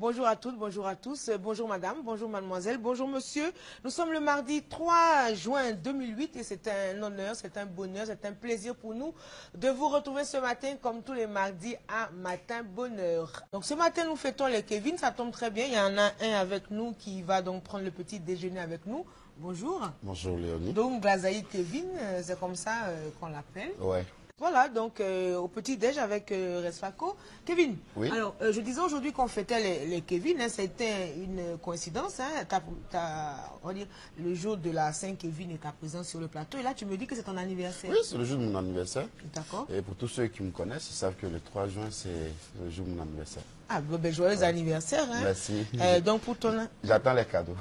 Bonjour à toutes, bonjour à tous, bonjour madame, bonjour mademoiselle, bonjour monsieur. Nous sommes le mardi 3 juin 2008 et c'est un honneur, c'est un bonheur, c'est un plaisir pour nous de vous retrouver ce matin comme tous les mardis à Matin Bonheur. Donc ce matin nous fêtons les Kevin, ça tombe très bien, il y en a un avec nous qui va donc prendre le petit déjeuner avec nous. Bonjour. Bonjour Léonie. Donc Glazaï Kevin, c'est comme ça qu'on l'appelle. Ouais. Voilà, donc au petit-déj avec Resfaco. Kevin, Oui. Alors je disais aujourd'hui qu'on fêtait les Kevin, hein, c'était une coïncidence. Hein, on va dire, le jour de la Saint-Kevin et ta présence sur le plateau. Et là, tu me dis que c'est ton anniversaire. Oui, c'est le jour de mon anniversaire. D'accord. Et pour tous ceux qui me connaissent, ils savent que le 3 juin, c'est le jour de mon anniversaire. Ah, ben, joyeux anniversaire. Hein. Merci. Donc pour ton... J'attends les cadeaux.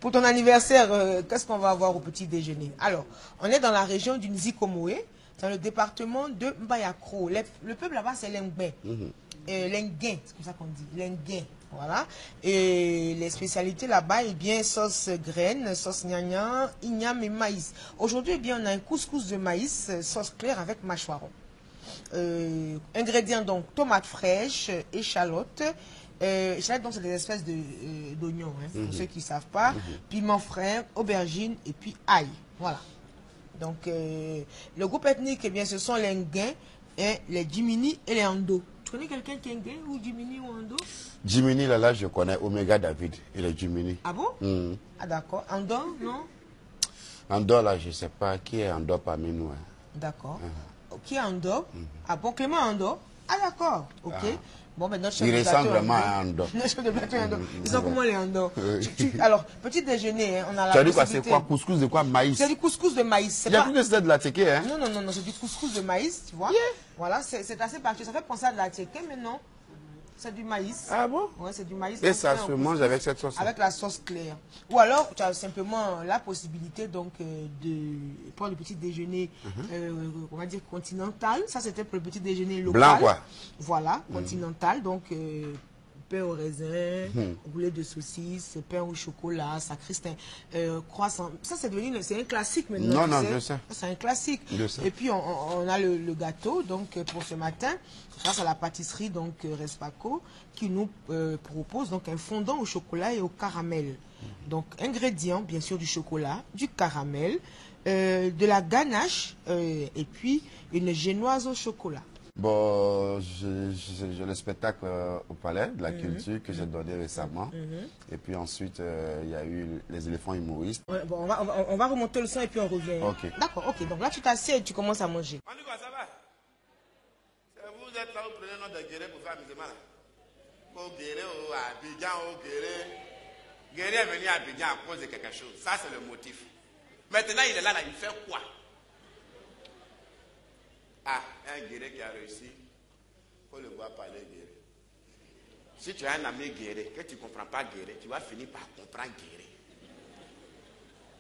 pour ton anniversaire, qu'est-ce qu'on va avoir au petit déjeuner? Alors, on est dans la région du Nzikomoé, dans le département de Mbayakro. Le peuple là-bas, c'est l'Engbin. L'Enguin, c'est comme ça qu'on dit. L'Enguin, voilà. Et les spécialités là-bas, eh bien, sauce graine, sauce gnagnan, igname et maïs. Aujourd'hui, eh bien, on a un couscous de maïs, sauce claire avec mâchoiron. Ingrédients donc tomates fraîches, échalotes. Échalotes donc c'est des espèces d'oignons, hein, pour ceux qui ne savent pas. Piment frais, aubergine et puis ail. Voilà. Donc le groupe ethnique, eh bien, ce sont les Nguins, les Djimini et les Ando. Tu connais quelqu'un qui est Nguin ou Djimini ou Ando? Djimini, là, je connais Omega David. Il est Djimini. Ah bon? Ah d'accord. Ando, non? Ando, là, je ne sais pas qui est Ando parmi nous. Hein. D'accord. Qui est Ando? Ah bon, Clément Ando? Ah d'accord, ok. Bon, ben, notre chef Il de ressemble plateau, vraiment à Ando. Notre chef de plateau est Ando. Ils sont comment les Ando? Alors, petit déjeuner, hein, on a la Tu as dit quoi? C'est possibilité... quoi? Couscous de quoi? Maïs? C'est du couscous de maïs. Il y a plus que c'était de la teke, hein? Non, non, non, non, c'est du couscous de maïs, tu vois. Voilà, c'est assez particulier. Ça fait penser à de la teke, mais non. C'est du maïs. Ah bon? Ouais, c'est du maïs. Et ça se mange avec cette sauce? Avec la sauce claire. Ou alors, tu as simplement la possibilité donc de prendre le petit déjeuner, on va dire continental. Ça, c'était pour le petit déjeuner local. Blanc, quoi. Voilà, continental. Donc, pain au raisin, boulet de saucisse, pain au chocolat, sacristain, croissant. Ça, c'est devenu un classique maintenant. Non, non, je sais. C'est un classique. Je sais. Et puis, on a le gâteau, donc, pour ce matin, grâce à la pâtisserie, donc, Respaco, qui nous propose, donc, un fondant au chocolat et au caramel. Donc, ingrédients, bien sûr, du chocolat, du caramel, de la ganache, et puis, une génoise au chocolat. Bon, j'ai le spectacle au Palais de la Culture que j'ai donné récemment. Et puis ensuite, il y a eu les éléphants humoristes. Ouais, bon, on va remonter le son et puis on revient. Ok. D'accord, ok. Donc là, tu t'assieds et tu commences à manger. On dit quoi, ça va? Vous êtes là, vous prenez notre guéret pour faire amusement là. Au guéret, au Abidjan, au guéret. Guéret est venu à Abidjan à cause de quelque chose. Ça, c'est le motif. Maintenant, il est là, il fait quoi? Ah, un guéret qui a réussi. Il faut le voir parler guéret. Si tu as un ami guéret, que tu ne comprends pas guéret, tu vas finir par comprendre guéret.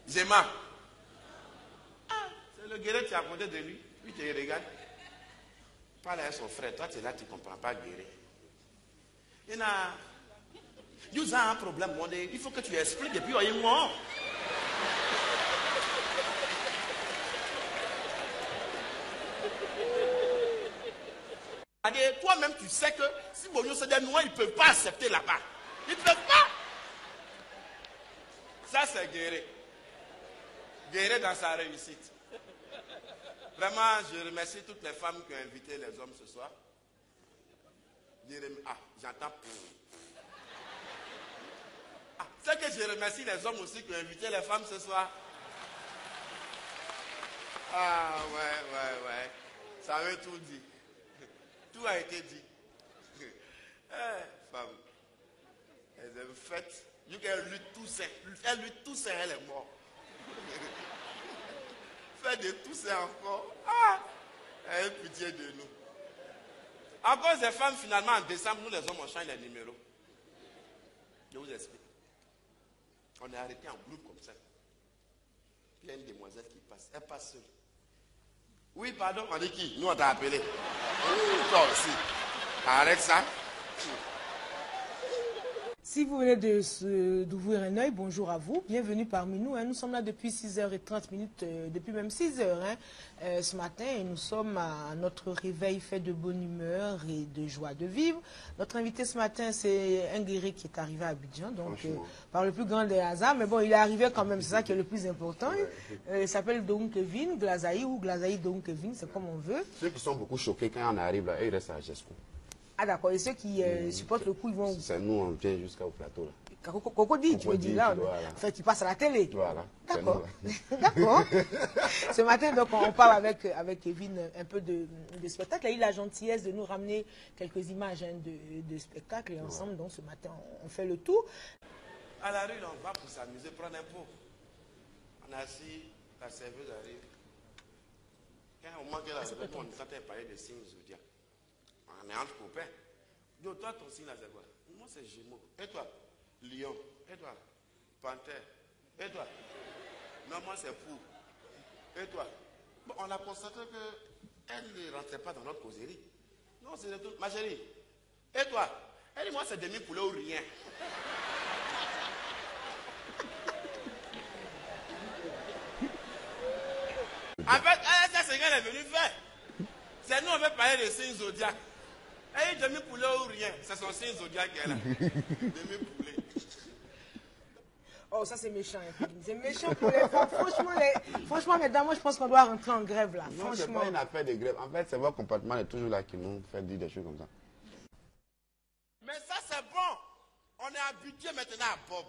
Zema. Ah, c'est le guéret qui a côté de lui. Puis tu regardes. Parle à son frère. Toi, tu es là, tu ne comprends pas guéret. Il y a un problème. Il faut que tu expliques et puis il y a un mort. Toi-même, tu sais que si Bonio c'est des noirs, ils ne peuvent pas accepter là-bas. Ils ne peuvent pas. Ça, c'est Guéré. Guéré dans sa réussite. Vraiment, je remercie toutes les femmes qui ont invité les hommes ce soir. Ah, j'entends. Ah, c'est que je remercie les hommes aussi qui ont invité les femmes ce soir. Ah, ouais. Ça veut tout dire. Tout a été dit. Femme, elles ont fait. Elle lutte tout seul. Elle lutte tout seul, elle est morte. Fait de tout ça encore. Ah, elle a pitié de nous. À cause des femmes, finalement, en décembre, nous les hommes, on change les numéros. Je vous explique. On est arrêté en groupe comme ça. Puis il y a une demoiselle qui passe. Elle passe seule. Oui, pardon, on dit qui? Nous, on t'a appelé. Toi aussi. Arrête ça. Si vous venez d'ouvrir un œil, bonjour à vous. Bienvenue parmi nous. Hein. Nous sommes là depuis 6h30, depuis même 6h ce matin. Et nous sommes à notre réveil fait de bonne humeur et de joie de vivre. Notre invité ce matin, c'est un guerrier qui est arrivé à Abidjan, donc par le plus grand des hasards. Mais bon, il est arrivé quand même, c'est ça qui est le plus important. Il s'appelle Doum Kevin, Glazaï ou Glazaï Doum Kevin, c'est comme on veut. Ceux qui sont beaucoup choqués quand on arrive là, ils restent à Gesco. Ah d'accord, et ceux qui supportent le coup, ils vont... C'est nous, on vient jusqu'au plateau là. Coco dit, tu veux dire là, voilà. En fait, tu passes à la télé. Voilà. D'accord. D'accord. Ce matin, donc, on parle avec Kevin un peu de spectacle. Il a eu la gentillesse de nous ramener quelques images de spectacle. Et ensemble, donc, ce matin, on fait le tour. À la rue, là, on va pour s'amuser, prendre un pot. On a assis, la serveuse arrive. Quand on manque la serveuse, on s'entend parler de signes zodiaques. On est entre copains. Yo, toi, ton signe là, c'est quoi? Moi, c'est Gémeaux. Et toi? Lion. Et toi? Panthère. Et toi? Non, moi, c'est Pou. Et toi? Bon, on a constaté qu'elle ne rentrait pas dans notre causerie. Non, c'est de tout. Ma chérie. Et toi? Elle dit, moi, c'est demi-poulet ou rien. En fait, ça, c'est ce qu'elle est venue faire. C'est nous, on veut parler de signes zodiaques. Elle dit demi-poulet ou rien. C'est son signe zodiaque qu'elle a. Demi-poulet. Oh, ça c'est méchant. C'est méchant pour les femmes. Franchement, mesdames, moi je pense qu'on doit rentrer en grève là. Non, c'est pas une affaire de grève. En fait, c'est votre comportement est toujours là qui nous fait dire des choses comme ça. Mais ça, c'est bon. On est habitué maintenant à Bob.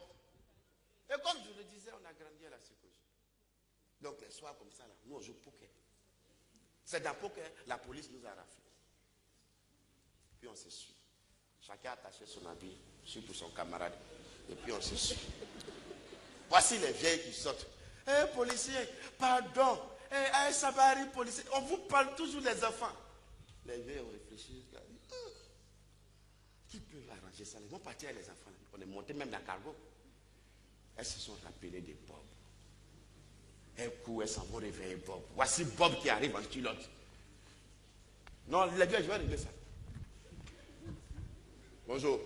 Et comme je le disais, on a grandi à la psychologie. Donc les soirs comme ça, là, nous on joue poker. C'est dans poker, la police nous a raflé. Puis on se suit. Chacun a attaché son habit, surtout son camarade. Et puis on se suit. Voici les vieilles qui sortent. Eh, policier, pardon. Eh, Sabari, policier. On vous parle toujours des enfants. Les vieilles ont réfléchi. Qui peut arranger ça? Ils vont partir avec les enfants. On est monté même dans le cargo. Elles se sont rappelées des Bob. Un coup, elles s'en vont réveiller Bob. Voici Bob qui arrive en culotte. Non, les vieilles, je vais régler ça. Bonjour.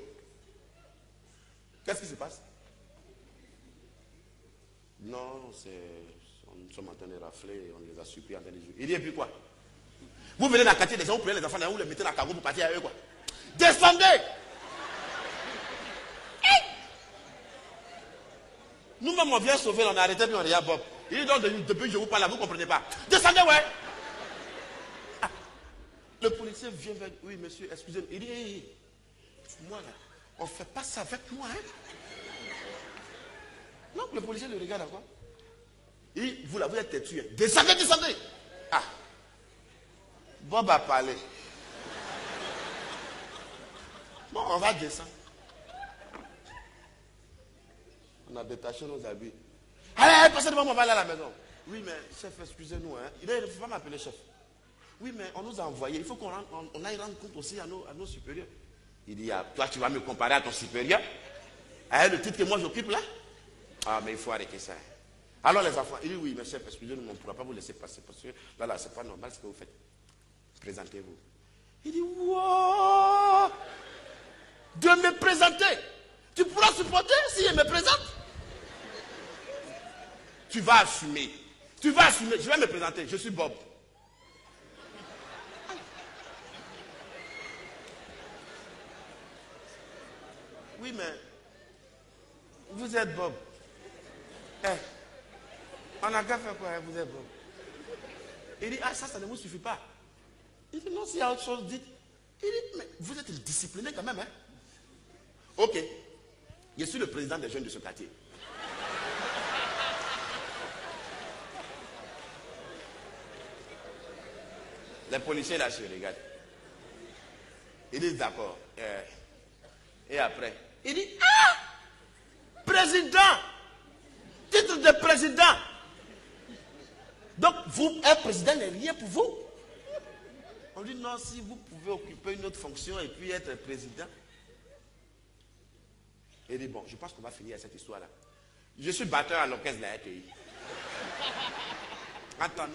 Qu'est-ce qui se passe? Non, nous sommes en train de rafler, on les a suppliés en train de jouer. Il dit, et puis quoi? Vous venez dans le quartier des gens, vous prenez les enfants, vous les mettez dans le cargo pour partir avec eux, quoi. Descendez! Nous-mêmes, on vient sauver, on a arrêté, puis on regarde Bob. Il dit, donc, depuis que je vous parle là, vous ne comprenez pas. Descendez, ouais! Ah. Le policier vient vers, oui, monsieur, excusez-moi. Il dit, hey, moi, là, on ne fait pas ça avec moi, hein? Non, le policier le regarde à quoi? Il dit, vous là, vous êtes têtu. Hein. Descendez, descendez. Ah. Bob a parlé. Bon, on va descendre. On a détaché nos habits. Allez, passez devant moi, on va aller à la maison. Oui, mais chef, excusez-nous. Hein. Il ne faut pas m'appeler chef. Oui, mais on nous a envoyés. Il faut qu'on aille rendre compte aussi à nos supérieurs. Il dit, ah, toi, tu vas me comparer à ton supérieur? Avec le titre que moi j'occupe là? Ah, mais il faut arrêter ça. Alors les enfants, il dit, oui, mais chef, excusez-nous, on ne pourra pas vous laisser passer parce que là, c'est pas normal ce que vous faites. Présentez-vous. Il dit, wow! De me présenter. Tu pourras supporter si je me présente? Tu vas assumer. Tu vas assumer. Je vais me présenter. Je suis Bob. Oui, mais vous êtes Bob. Eh, on a qu'à faire quoi, vous êtes Bob? Il dit, ah, ça ne vous suffit pas. Il dit, non, s'il y a autre chose, dites. Il dit, mais vous êtes discipliné quand même, hein? Ok. Je suis le président des jeunes de ce quartier. Les policiers là se regardent. Ils disent d'accord. Et après, il dit, ah! Président! Titre de président! Donc, vous, un président n'est rien pour vous. On dit non, si vous pouvez occuper une autre fonction et puis être président. Il dit, bon, je pense qu'on va finir cette histoire-là. Je suis batteur à l'orchestre de la RTI. Attends,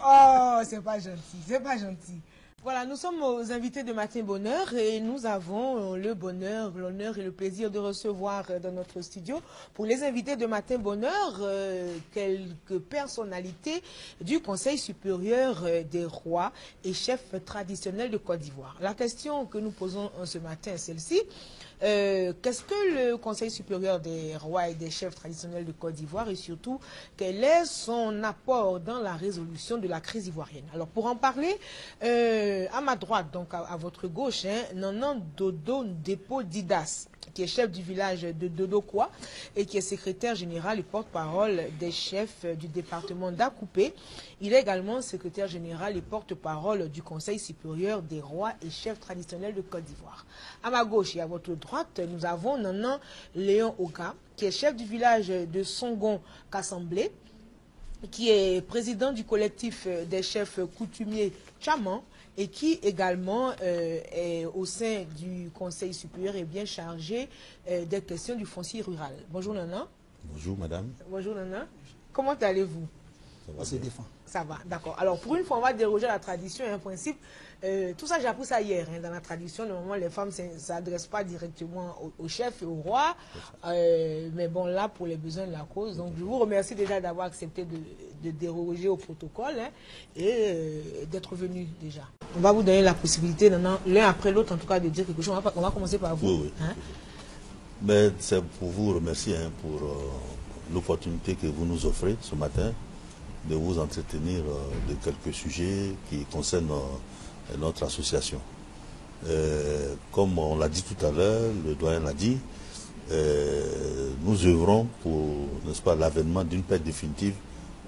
oh, c'est pas gentil, c'est pas gentil. Voilà, nous sommes aux invités de Matin Bonheur et nous avons le bonheur, l'honneur et le plaisir de recevoir dans notre studio, pour les invités de Matin Bonheur, quelques personnalités du Conseil supérieur des rois et chefs traditionnels de Côte d'Ivoire. La question que nous posons ce matin est celle-ci. Qu'est-ce que le Conseil supérieur des rois et des chefs traditionnels de Côte d'Ivoire et surtout quel est son apport dans la résolution de la crise ivoirienne? Alors pour en parler, à ma droite, donc à votre gauche, Nanan Dodo Ndepo Didas, qui est chef du village de Dodokwa et qui est secrétaire général et porte-parole des chefs du département d'Akoupé. Il est également secrétaire général et porte-parole du Conseil supérieur des rois et chefs traditionnels de Côte d'Ivoire. À ma gauche et à votre droite, nous avons Nanan Léon Oka, qui est chef du village de Songon Kassamblé, qui est président du collectif des chefs coutumiers Tchaman et qui également est au sein du Conseil supérieur et bien chargé des questions du foncier rural. Bonjour Nana. Bonjour madame. Bonjour Nana. Comment allez-vous? Ça se défend. Ça va, d'accord. Alors pour une fois, on va déroger à la tradition et un principe. Tout ça, j'ai appris ça hier. Dans la tradition, normalement, les femmes ne s'adressent pas directement au chef et au roi. Mais bon, là, pour les besoins de la cause. Donc, je vous remercie déjà d'avoir accepté de déroger au protocole et d'être venu déjà. On va vous donner la possibilité, l'un après l'autre, en tout cas, de dire quelque chose. On va commencer par vous. Oui, oui. Hein? Mais c'est pour vous remercier pour l'opportunité que vous nous offrez ce matin de vous entretenir de quelques sujets qui concernent notre association. Comme on l'a dit tout à l'heure, le doyen l'a dit, nous œuvrons pour, n'est-ce pas, l'avènement d'une paix définitive,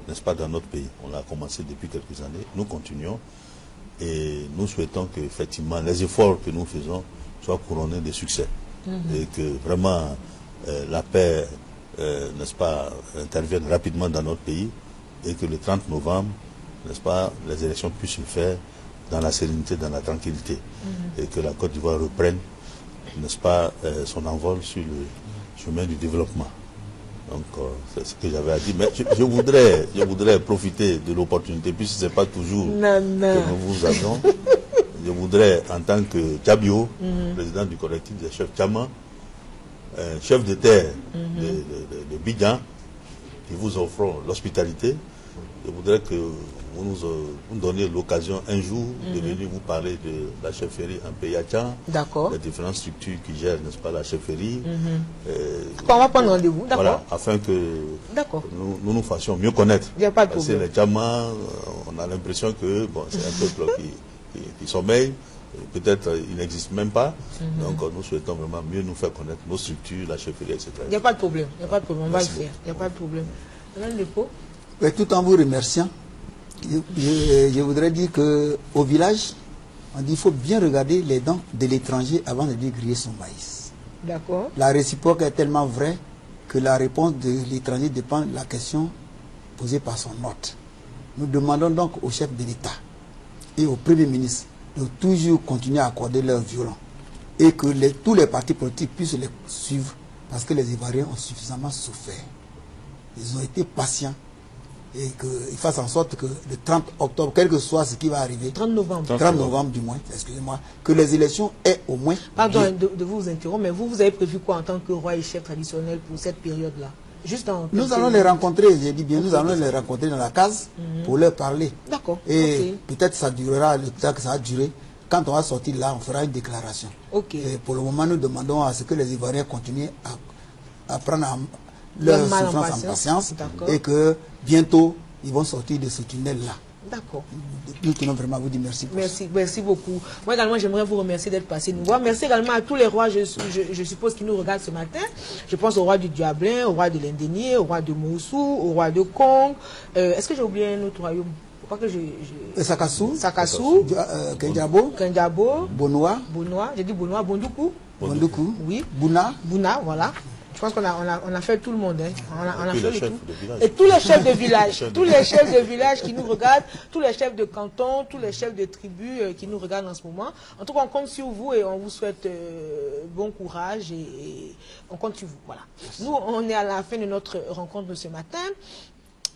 n'est-ce pas, dans notre pays. On l'a commencé depuis quelques années, nous continuons et nous souhaitons que effectivement les efforts que nous faisons soient couronnés de succès et que vraiment la paix, n'est-ce pas, intervienne rapidement dans notre pays et que le 30 novembre, n'est-ce pas, les élections puissent se faire dans la sérénité, dans la tranquillité et que la Côte d'Ivoire reprenne, n'est-ce pas, son envol sur le chemin du développement. Donc, c'est ce que j'avais à dire. Mais je voudrais profiter de l'opportunité, puisque ce n'est pas toujours que nous vous avons. Je voudrais, en tant que Tchabio, président du collectif des chefs Tchaman, chef de terre de Bidjan, qui vous offrons l'hospitalité, je voudrais que vous nous donniez l'occasion un jour de venir vous parler de la chefferie en Payachan, les différentes structures qui gèrent, n'est-ce pas, la chefferie. On va prendre rendez-vous, d'accord. Voilà, afin que nous fassions mieux connaître. Il n'y a pas de Parce problème. que les Tchaman, on a l'impression que bon, c'est un peuple qui sommeille. Peut-être il n'existe même pas. Donc nous souhaitons vraiment mieux nous faire connaître nos structures, la chefferie, etc. Il n'y a pas de problème, il n'y a pas de problème, on va le faire. Il n'y a pas de problème. Tout en vous remerciant, je voudrais dire qu'au village, on dit qu'il faut bien regarder les dents de l'étranger avant de lui griller son maïs. D'accord. La réciproque est tellement vraie que la réponse de l'étranger dépend de la question posée par son hôte. Nous demandons donc au chef de l'État et au Premier ministre de toujours continuer à accorder leur violon et que tous les partis politiques puissent les suivre parce que les Ivoiriens ont suffisamment souffert. Ils ont été patients et qu'ils fassent en sorte que le 30 octobre, quel que soit ce qui va arriver, 30 novembre. 30 novembre du moins, excusez-moi, que les élections aient au moins... Pardon de vous interrompre, mais vous avez prévu quoi en tant que roi et chef traditionnel pour cette période-là? Nous allons les rencontrer, j'ai dit bien, nous allons les rencontrer dans la case pour leur parler. D'accord. Et peut-être ça durera le temps que ça a duré. Quand on va sortir là, on fera une déclaration. Ok. Et pour le moment, nous demandons à ce que les Ivoiriens continuent à prendre leur souffrance en patience et que bientôt, ils vont sortir de ce tunnel-là. D'accord. Nous tenons vraiment à vous dire merci. Merci beaucoup. Moi également, j'aimerais vous remercier d'être passé nous voir. Merci également à tous les rois, je suppose, qui nous regardent ce matin. Je pense au roi du Diablin, au roi de l'Indénié, au roi de Moussou, au roi de Kong. Est-ce que j'ai oublié un autre royaume? Sakassou, Kendiabo, Bonoa, j'ai dit Bonoa, Bondoukou, oui, Bouna, voilà. Je pense qu'on a fait tout le monde. On a fait le tout. Et tous les chefs de village, tous les chefs de village qui nous regardent, tous les chefs de canton, tous les chefs de tribus qui nous regardent en ce moment. En tout cas, on compte sur vous et on vous souhaite bon courage et on compte sur vous. Voilà. Nous, on est à la fin de notre rencontre de ce matin.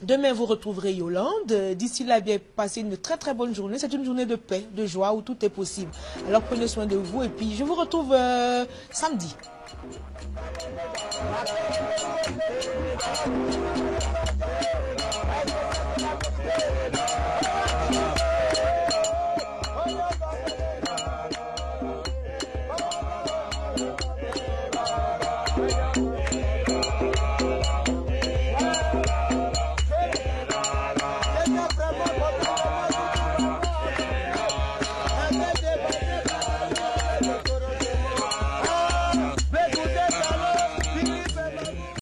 Demain, vous retrouverez Yolande. D'ici là, bien, passez une très très bonne journée. C'est une journée de paix, de joie, où tout est possible. Alors prenez soin de vous et puis je vous retrouve samedi.